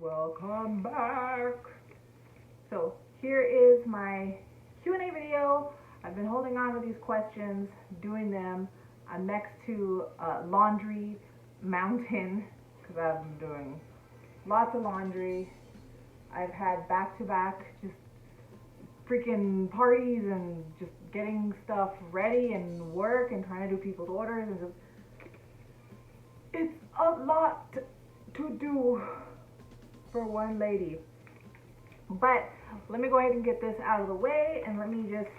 Welcome back. So here is my Q&A video. I've been holding on to these questions, doing them next to laundry mountain because I've been doing lots of laundry. I've had back-to-back just freaking parties and just getting stuff ready and work and trying to do people's orders and just it's a lot to do for one lady. But let me go ahead and get this out of the way and let me just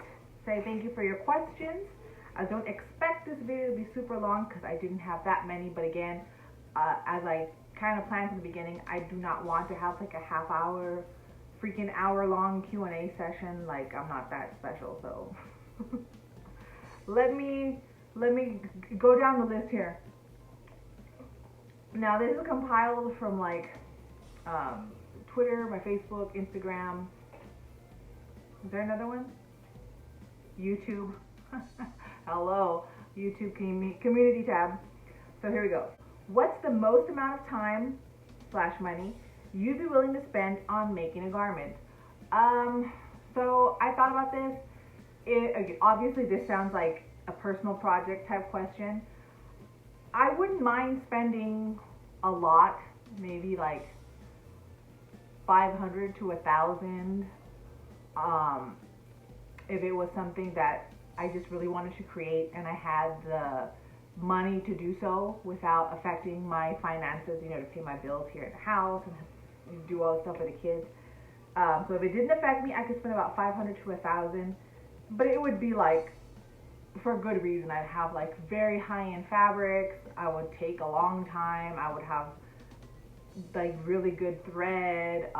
say thank you for your questions. I don't expect this video to be super long because I didn't have that many, but again, as I kind of planned from the beginning, I do not want to have like a half hour, freaking hour long Q&A session. Like, I'm not that special, so let me go down the list here. Now this is compiled from like Twitter, my Facebook, Instagram. Is there another one? YouTube. Hello, YouTube community tab. So here we go. What's the most amount of time / money you'd be willing to spend on making a garment? So I thought about this. Obviously this sounds like a personal project type question. I wouldn't mind spending a lot, maybe like 500 to 1,000, if it was something that I just really wanted to create and I had the money to do so without affecting my finances, you know, to pay my bills here at the house and do all the stuff for the kids. So if it didn't affect me, I could spend about 500 to 1,000, but it would be like for a good reason. I'd have like very high-end fabrics. I would take a long time. I would have like really good thread.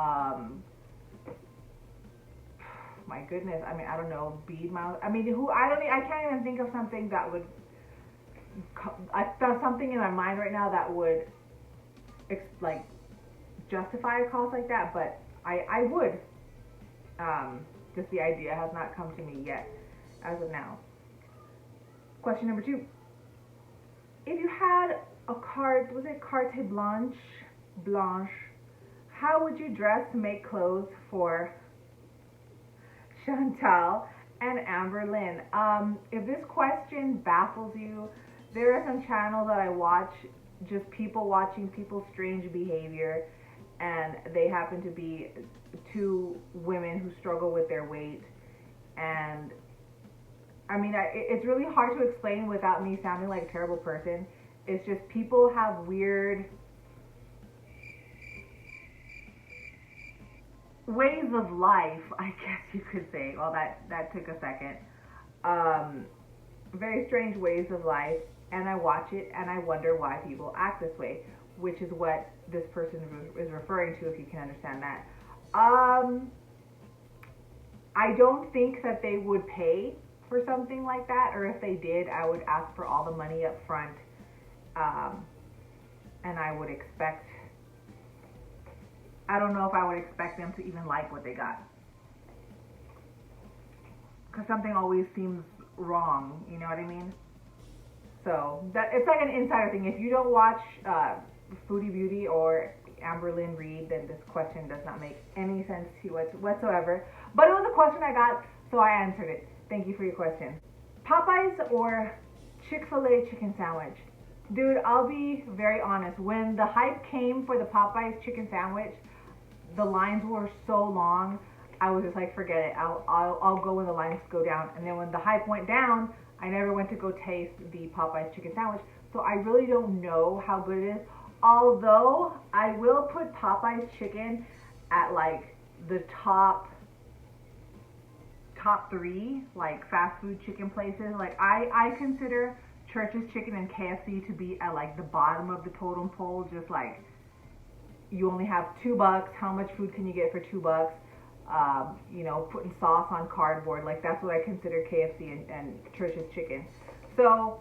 My goodness, I mean, I don't know, bead mount. I mean, I can't even think of something that would. I found something in my mind right now that would like justify a cost like that, but I would. Just the idea has not come to me yet, as of now. Question number 2. If you had a carte blanche, how would you dress to make clothes for Chantal and Amberlynn? If this question baffles you, there are some channels that I watch, just people watching people's strange behavior, and they happen to be 2 women who struggle with their weight, and I mean, it's really hard to explain without me sounding like a terrible person. It's just people have weird ways of life, I guess you could say. Well, that took a second. Very strange ways of life, and I watch it and I wonder why people act this way, which is what this person is referring to, if you can understand that. I don't think that they would pay for something like that, or if they did, I would ask for all the money up front, and I would expect, I don't know if I would expect them to even like what they got, because something always seems wrong, you know what I mean? So that it's like an insider thing. If you don't watch Foodie Beauty or Amberlynn Reid, then this question does not make any sense to you whatsoever, but it was a question I got, so I answered it. Thank you for your question. Popeyes or Chick-fil-A chicken sandwich? Dude, I'll be very honest. When the hype came for the Popeyes chicken sandwich, the lines were so long, I was just like, forget it. I'll go when the lines go down. And then when the hype went down, I never went to go taste the Popeyes chicken sandwich. So I really don't know how good it is. Although I will put Popeyes chicken at like the top 3 like fast food chicken places. Like I consider Church's Chicken and KFC to be at like the bottom of the totem pole. Just like, you only have $2. How much food can you get for $2? You know, putting sauce on cardboard. Like, that's what I consider KFC and Church's Chicken. So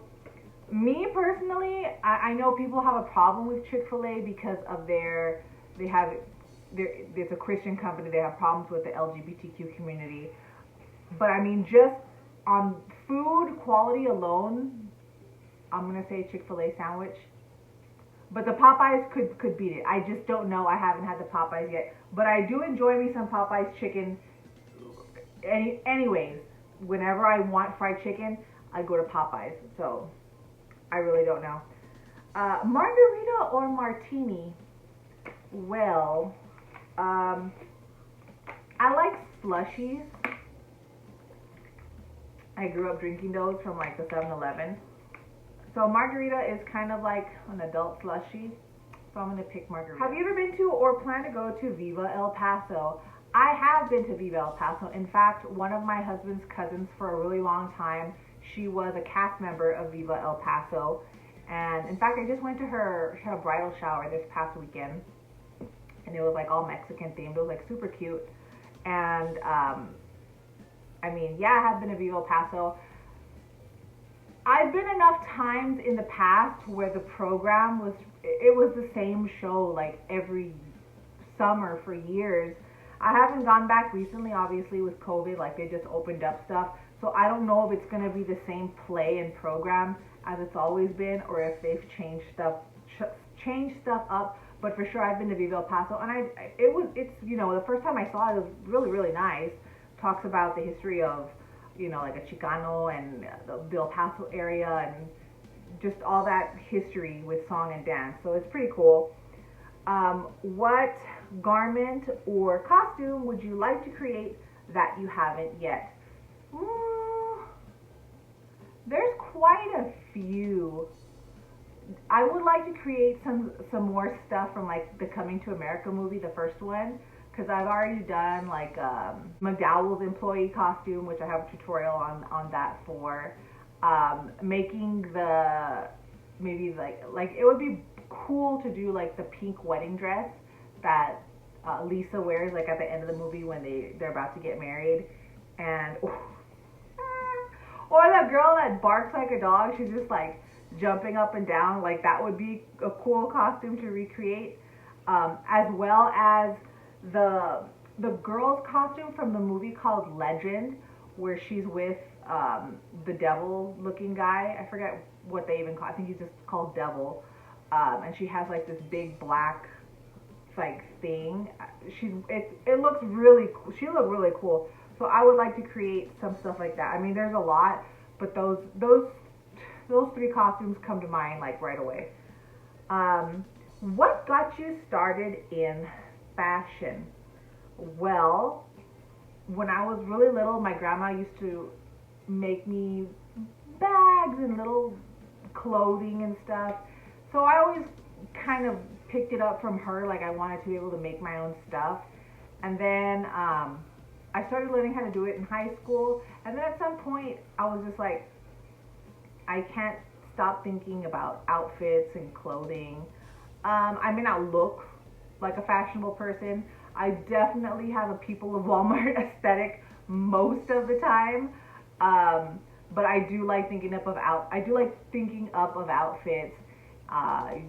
me personally, I know people have a problem with Chick-fil-A because of it's a Christian company. They have problems with the LGBTQ community. But I mean, just on food quality alone, I'm gonna say Chick-fil-A sandwich. But the Popeyes could beat it. I just don't know. I haven't had the Popeyes yet, but I do enjoy me some Popeyes chicken. Anyways, whenever I want fried chicken, I go to Popeyes. So I really don't know. Margarita or martini? Well, I like slushies. I grew up drinking those from like the 7-Eleven. So margarita is kind of like an adult slushie. So I'm gonna pick margarita. Have you ever been to or plan to go to Viva El Paso? I have been to Viva El Paso. In fact, one of my husband's cousins for a really long time, she was a cast member of Viva El Paso. And in fact, I just went to she had a bridal shower this past weekend. And it was like all Mexican themed. It was like super cute. And I mean, yeah, I have been to Viva El Paso. I've been enough times in the past where the program was the same show like every summer for years. I haven't gone back recently, obviously with COVID, like they just opened up stuff. So I don't know if it's going to be the same play and program as it's always been, or if they've changed stuff up. But for sure, I've been to Viva El Paso, and it's you know, the first time I saw it, it was really, really nice. Talks about the history of, you know, like a Chicano and the El Paso area and just all that history with song and dance. So it's pretty cool. What garment or costume would you like to create that you haven't yet? There's quite a few. I would like to create some more stuff from like the Coming to America movie, the first one, because I've already done like McDowell's employee costume, which I have a tutorial on that for. Making maybe like it would be cool to do like the pink wedding dress that Lisa wears like at the end of the movie when they're about to get married, and or that girl that barks like a dog, she's just like jumping up and down, like that would be a cool costume to recreate, as well as the girl's costume from the movie called Legend, where she's with the devil looking guy. I forget what they even call, I think he's just called Devil, and she has like this big black like thing. It looks really cool. She looked really cool. So I would like to create some stuff like that. I mean, there's a lot, but those three costumes come to mind like right away. What got you started in fashion? Well, when I was really little, my grandma used to make me bags and little clothing and stuff. So I always kind of picked it up from her. Like I wanted to be able to make my own stuff. And then I started learning how to do it in high school. And then at some point, I was just like, I can't stop thinking about outfits and clothing. I may not look like a fashionable person. I definitely have a People of Walmart aesthetic most of the time. But I do like thinking up of outfits. I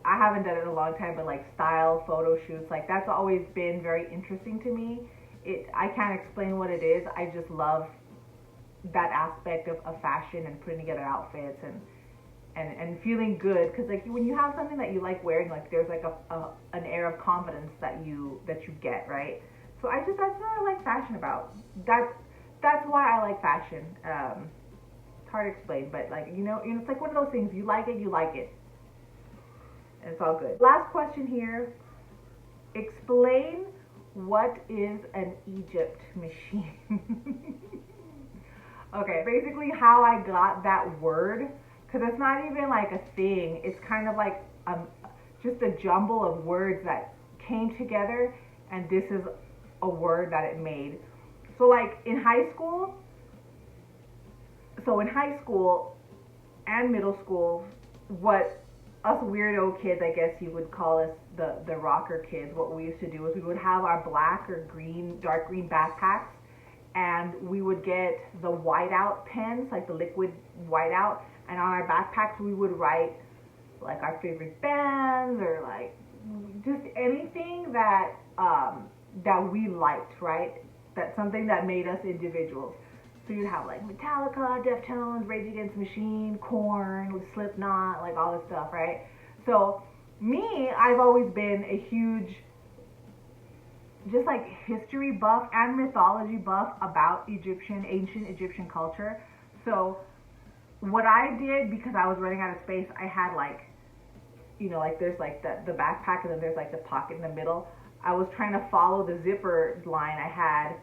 haven't done it in a long time, but like style photo shoots, like that's always been very interesting to me. I can't explain what it is. I just love that aspect of fashion and putting together outfits and feeling good, because like when you have something that you like wearing, like there's like an air of confidence that you get, right? So that's what I like fashion about. That's why I like fashion. It's hard to explain, but like you know, it's like one of those things. You like it, and it's all good. Last question here. Explain what is an Egypt machine. Okay, basically how I got that word, because it's not even like a thing. It's kind of like just a jumble of words that came together, and this is a word that it made. So like in high school and middle school, what us weirdo kids, I guess you would call us, the rocker kids, what we used to do is we would have our black or dark green backpacks, and we would get the whiteout pens, like the liquid whiteout, and on our backpacks we would write like our favorite bands or like just anything that we liked, right? That's something that made us individuals. So you'd have like Metallica, Deftones, Rage Against the Machine, Korn, Slipknot, like all this stuff, right? So me, I've always been a huge just like history buff and mythology buff about ancient Egyptian culture. So what I did, because I was running out of space, I had like, you know, like there's like the backpack and then there's like the pocket in the middle. I was trying to follow the zipper line. I had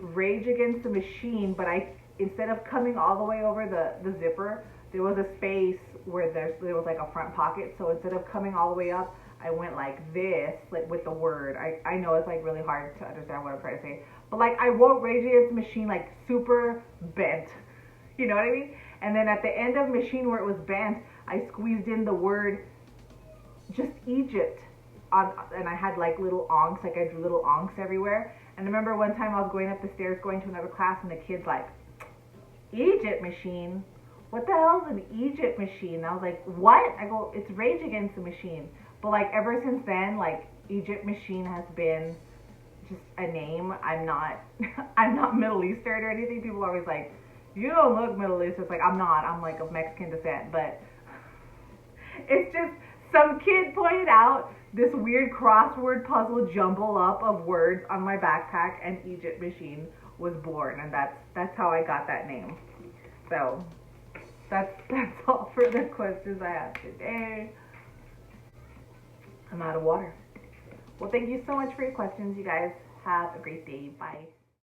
Rage Against the Machine, but instead of coming all the way over the zipper, there was a space where there was like a front pocket. So instead of coming all the way up, I went like this, like with the word. I know it's like really hard to understand what I'm trying to say, but like I wrote Rage Against the Machine like super bent. You know what I mean? And then at the end of Machine where it was bent, I squeezed in the word just Egypt and I had like little onks, like I drew little onks everywhere. And I remember one time I was going up the stairs going to another class and the kid's like, Egypt Machine? What the hell is an Egypt Machine? And I was like, what? I go, it's Rage Against the Machine. But like ever since then, like Egypt Machine has been just a name. I'm not Middle Eastern or anything. People are always like, you don't look Middle Eastern. It's like, I'm not. I'm like of Mexican descent. But it's just some kid pointed out this weird crossword puzzle jumble up of words on my backpack, and Egypt Machine was born, and that's how I got that name. So that's all for the questions I have today. I'm out of water. Well, thank you so much for your questions. You guys have a great day. Bye.